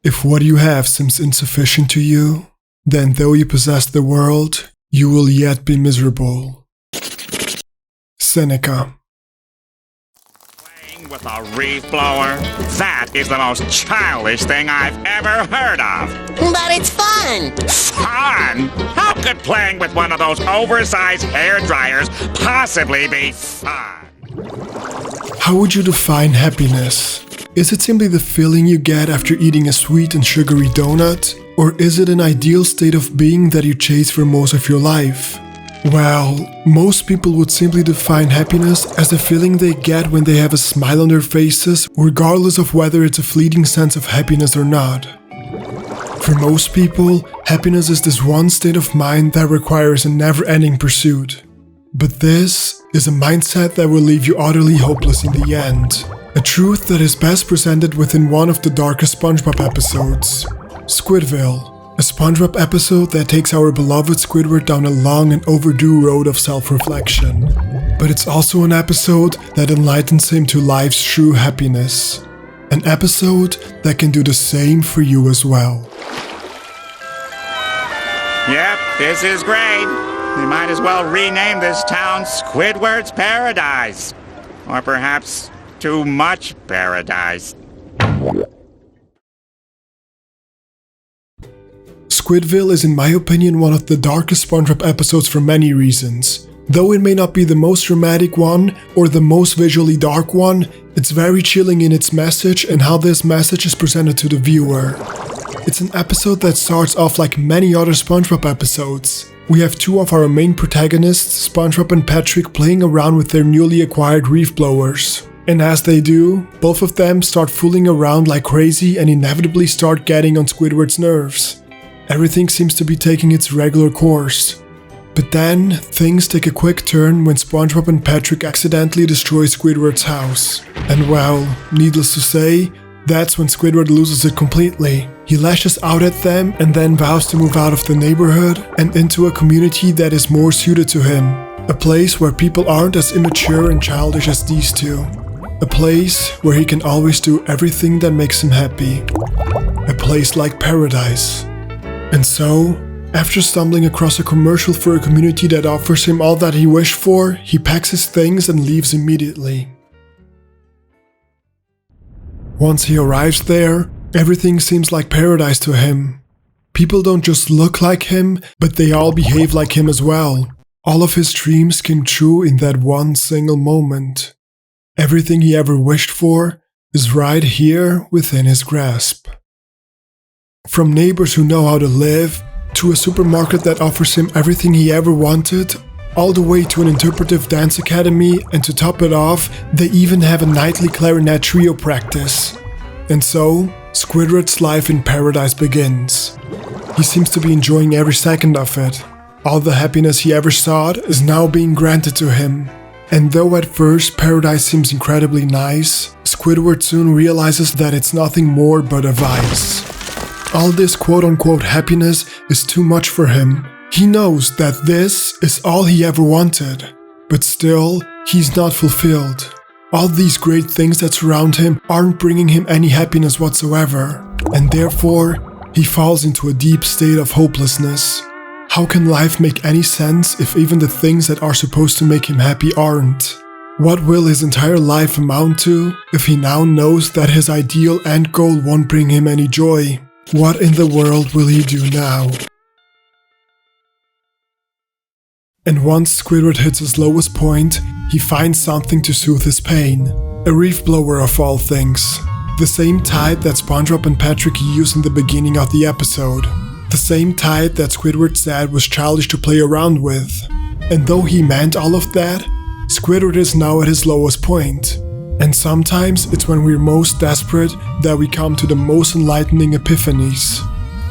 If what you have seems insufficient to you, then though you possess the world, you will yet be miserable. Seneca. Playing with a reef blower? That is the most childish thing I've ever heard of. But it's fun! Fun? How could playing with one of those oversized hair dryers possibly be fun? How would you define happiness? Is it simply the feeling you get after eating a sweet and sugary donut? Or is it an ideal state of being that you chase for most of your life? Well, most people would simply define happiness as the feeling they get when they have a smile on their faces, regardless of whether it's a fleeting sense of happiness or not. For most people, happiness is this one state of mind that requires a never-ending pursuit. But this is a mindset that will leave you utterly hopeless in the end. A truth that is best presented within one of the Darkest Spongebob episodes, Squidville, a SpongeBob episode that takes our beloved Squidward down a long and overdue road of self-reflection. But it's also an episode that enlightens him to life's true happiness. An episode that can do the same for you as well. Yep, this is great. We might as well rename this town Squidward's Paradise. Or perhaps Too Much Paradise. Squidville is in my opinion one of the darkest SpongeBob episodes for many reasons. Though it may not be the most dramatic one or the most visually dark one, it's very chilling in its message and how this message is presented to the viewer. It's an episode that starts off like many other SpongeBob episodes. We have two of our main protagonists, SpongeBob and Patrick, playing around with their newly acquired reef blowers. And as they do, both of them start fooling around like crazy and inevitably start getting on Squidward's nerves. Everything seems to be taking its regular course. But then, things take a quick turn when SpongeBob and Patrick accidentally destroy Squidward's house. And well, needless to say, that's when Squidward loses it completely. He lashes out at them and then vows to move out of the neighborhood and into a community that is more suited to him. A place where people aren't as immature and childish as these two. A place where he can always do everything that makes him happy. A place like paradise. And so, after stumbling across a commercial for a community that offers him all that he wished for, he packs his things and leaves immediately. Once he arrives there, everything seems like paradise to him. People don't just look like him, but they all behave like him as well. All of his dreams came true in that one single moment. Everything he ever wished for is right here within his grasp. From neighbors who know how to live, to a supermarket that offers him everything he ever wanted, all the way to an interpretive dance academy, and to top it off, they even have a nightly clarinet trio practice. And so, Squidward's life in paradise begins. He seems to be enjoying every second of it. All the happiness he ever sought is now being granted to him. And though at first paradise seems incredibly nice, Squidward soon realizes that it's nothing more but a vice. All this quote-unquote happiness is too much for him. He knows that this is all he ever wanted, but still, he's not fulfilled. All these great things that surround him aren't bringing him any happiness whatsoever, and therefore, he falls into a deep state of hopelessness. How can life make any sense if even the things that are supposed to make him happy aren't? What will his entire life amount to if he now knows that his ideal end goal won't bring him any joy? What in the world will he do now? And once Squidward hits his lowest point, he finds something to soothe his pain. A reef blower of all things. The same type that SpongeBob and Patrick used in the beginning of the episode. The same type that Squidward said was childish to play around with. And though he meant all of that, Squidward is now at his lowest point. And sometimes it's when we're most desperate that we come to the most enlightening epiphanies.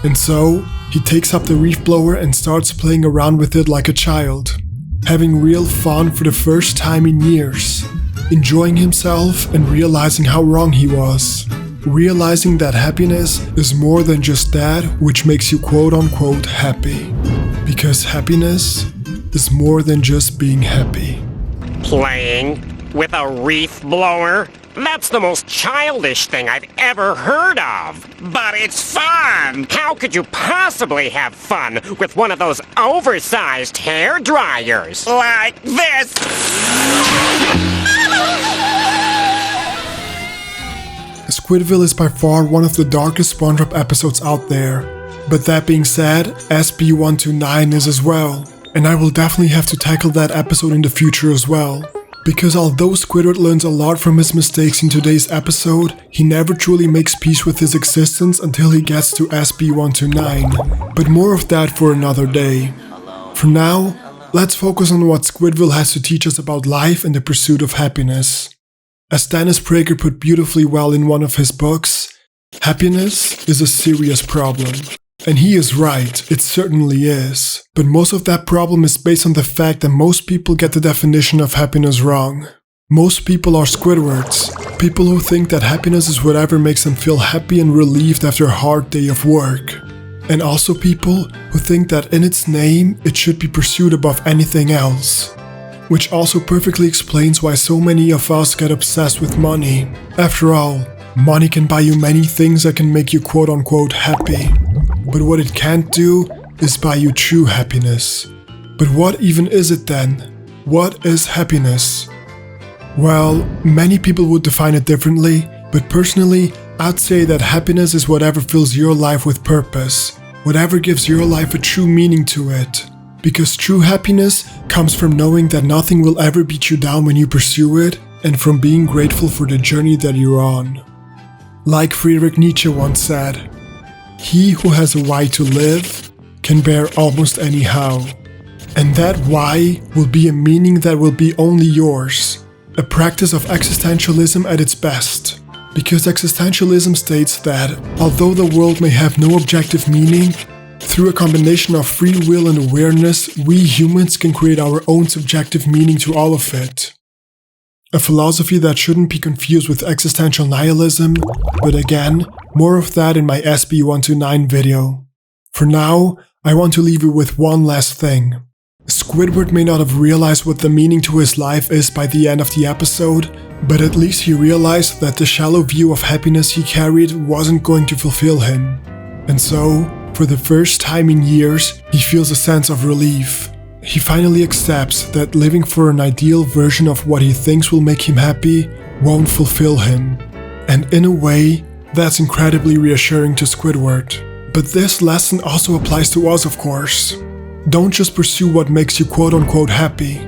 And so, he takes up the reef blower and starts playing around with it like a child. Having real fun for the first time in years. Enjoying himself and realizing how wrong he was. Realizing that happiness is more than just that which makes you quote-unquote happy. Because happiness is more than just being happy. Playing with a reef blower? That's the most childish thing I've ever heard of. But it's fun! How could you possibly have fun with one of those oversized hair dryers? Like this! Squidville is by far one of the darkest SpongeBob episodes out there. But that being said, SB129 is as well. And I will definitely have to tackle that episode in the future as well. Because although Squidward learns a lot from his mistakes in today's episode, he never truly makes peace with his existence until he gets to SB129. But more of that for another day. For now, let's focus on what Squidville has to teach us about life and the pursuit of happiness. As Dennis Prager put beautifully well in one of his books, happiness is a serious problem. And he is right, it certainly is. But most of that problem is based on the fact that most people get the definition of happiness wrong. Most people are Squidwards, people who think that happiness is whatever makes them feel happy and relieved after a hard day of work. And also people who think that in its name, it should be pursued above anything else. Which also perfectly explains why so many of us get obsessed with money. After all, money can buy you many things that can make you quote-unquote happy. But what it can't do is buy you true happiness. But what even is it then? What is happiness? Well, many people would define it differently, but personally, I'd say that happiness is whatever fills your life with purpose, whatever gives your life a true meaning to it. Because true happiness comes from knowing that nothing will ever beat you down when you pursue it, and from being grateful for the journey that you're on. Like Friedrich Nietzsche once said, "He who has a why to live can bear almost anyhow." And that why will be a meaning that will be only yours. A practice of existentialism at its best. Because existentialism states that, although the world may have no objective meaning, through a combination of free will and awareness, we humans can create our own subjective meaning to all of it. A philosophy that shouldn't be confused with existential nihilism, but again, more of that in my SB129 video. For now, I want to leave you with one last thing. Squidward may not have realized what the meaning to his life is by the end of the episode, but at least he realized that the shallow view of happiness he carried wasn't going to fulfill him. And so, for the first time in years, he feels a sense of relief. He finally accepts that living for an ideal version of what he thinks will make him happy won't fulfill him. And in a way, that's incredibly reassuring to Squidward. But this lesson also applies to us, of course. Don't just pursue what makes you quote-unquote happy,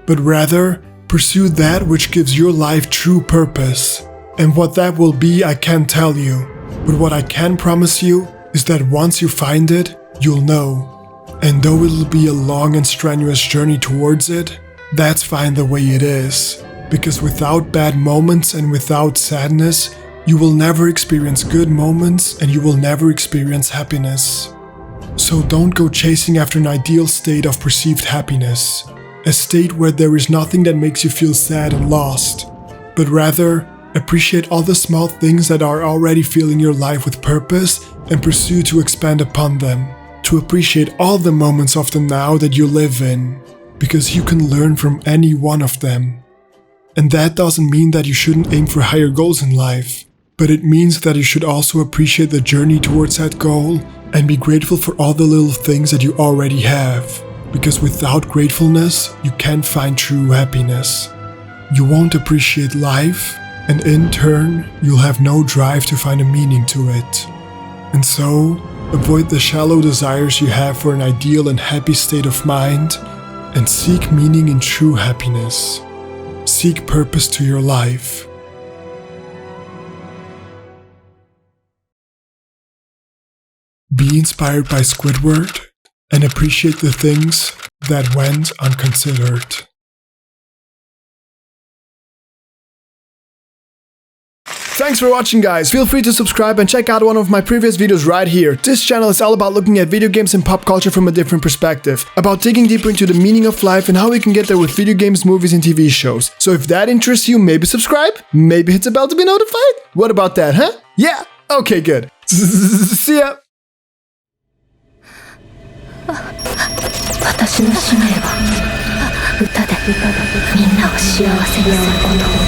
but rather pursue that which gives your life true purpose. And what that will be, I can't tell you. But what I can promise you is that once you find it, you'll know. And though it'll be a long and strenuous journey towards it, that's fine the way it is. Because without bad moments and without sadness, you will never experience good moments and you will never experience happiness. So don't go chasing after an ideal state of perceived happiness, a state where there is nothing that makes you feel sad and lost, but rather appreciate all the small things that are already filling your life with purpose and pursue to expand upon them, to appreciate all the moments of the now that you live in, because you can learn from any one of them. And that doesn't mean that you shouldn't aim for higher goals in life, but it means that you should also appreciate the journey towards that goal and be grateful for all the little things that you already have, because without gratefulness, you can't find true happiness. You won't appreciate life, and in turn, you'll have no drive to find a meaning to it. And so, avoid the shallow desires you have for an ideal and happy state of mind, and seek meaning in true happiness. Seek purpose to your life. Be inspired by Squidward and appreciate the things that went unconsidered. Thanks for watching, guys. Feel free to subscribe and check out one of my previous videos right here. This channel is all about looking at video games and pop culture from a different perspective, about digging deeper into the meaning of life and how we can get there with video games, movies, and TV shows. So if that interests you, maybe subscribe, maybe hit the bell to be notified. What about that, huh? Yeah? Okay, good. See ya! 私の使命は歌でみんなを幸せにすること。